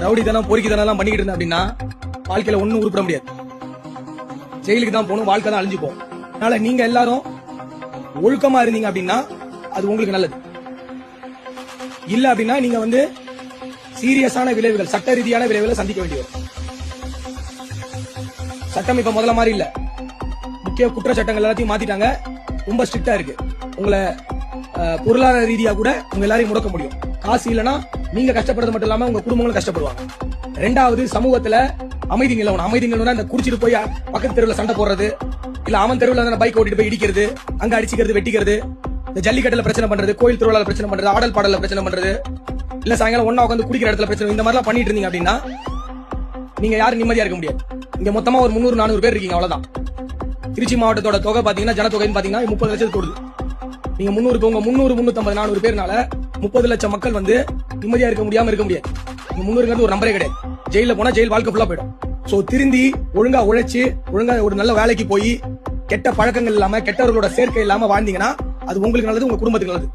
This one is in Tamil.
ரவுடித்தனம் பொறுக்கித்தனம் எல்லாம் பண்ணிக்கிட்டு இருந்தேன் அப்படின்னா வாழ்க்கையில ஒண்ணும் உருப்பிட முடியாது. ஜெயிலுக்கு தான் போகணும், வாழ்க்கை தான் அழிஞ்சு போகும். அதனால நீங்க எல்லாரும் ஒழுக்கமா இருந்தீங்க அப்படின்னா அது உங்களுக்கு நல்லது. இல்ல அப்படின்னா நீங்க வந்து சீரியஸான விளைவுகள், சட்ட ரீதியான விளைவுகளை சந்திக்க வேண்டி வரும். சட்டம் இப்ப முதல்ல மாதிரி இல்ல, முக்கிய குற்ற சட்டங்கள் எல்லாத்தையும் மாத்திட்டாங்க, ரொம்ப ஸ்ட்ரிக்டா இருக்கு. உங்களை பொருளாதார ரீதியா கூட உங்க எல்லாரையும் முடக்க முடியும். காசு இல்லைன்னா நீங்க கஷ்டப்படுறது மட்டும் இல்லாம உங்க குடும்பங்களும் கஷ்டப்படுவாங்க. ரெண்டாவது, சமூகத்துல அமைதி நிலவணும். அமைதி நிலவனா இந்த குடிச்சிட்டு போய் பக்கத்து தெருவில் சண்டை போடுறது, இல்ல அவன் தெருவில் பைக் ஓட்டிட்டு போய் இடிக்கிறது, அங்க அடிச்சுக்கிறது, வெட்டிக்கிறது, இந்த ஜல்லிக்கட்டுல பிரச்சனை பண்றது, கோயில் திருவிழால பிரச்சனை பண்றது, ஆடல் பாடல பிரச்சனை பண்றது, இல்ல சாயங்காலம் ஒன்னா உட்காந்து குடிக்கிற இடத்துல பிரச்சனை, இந்த மாதிரிலாம் பண்ணிட்டு இருந்தீங்க அப்படின்னா நீங்க யாரும் நிம்மதியா இருக்க முடியாது. இங்க மொத்தமா ஒரு 300-400 பேர் இருக்கீங்க, அவ்வளவுதான். திருச்சி மாவட்டத்தோட தொகை பாத்தீங்கன்னா, ஜனத்தொகைன்னு பாத்தீங்கன்னா 30 லட்சத்துக்கு தொடுது. நீங்க 300 350 400 பேர்னால 30 லட்சம் மக்கள் வந்து நிம்மதியா இருக்க முடியாம இருக்க முடியாது. 300 ஒரு நம்பரே கிடையாது. ஜெயில போனா ஜெயில் வாழ்க்கை ஃபுல்லா போயிடும். சோ திருந்தி ஒழுங்கா உழைச்சு ஒழுங்கா ஒரு நல்ல வேலைக்கு போய் கெட்ட பழக்கங்கள் இல்லாம கெட்டவர்களோட சேர்க்கை இல்லாம வாழ்ந்தீங்கன்னா அது உங்களுக்கு நல்லது, உங்க குடும்பத்துக்கு நல்லது.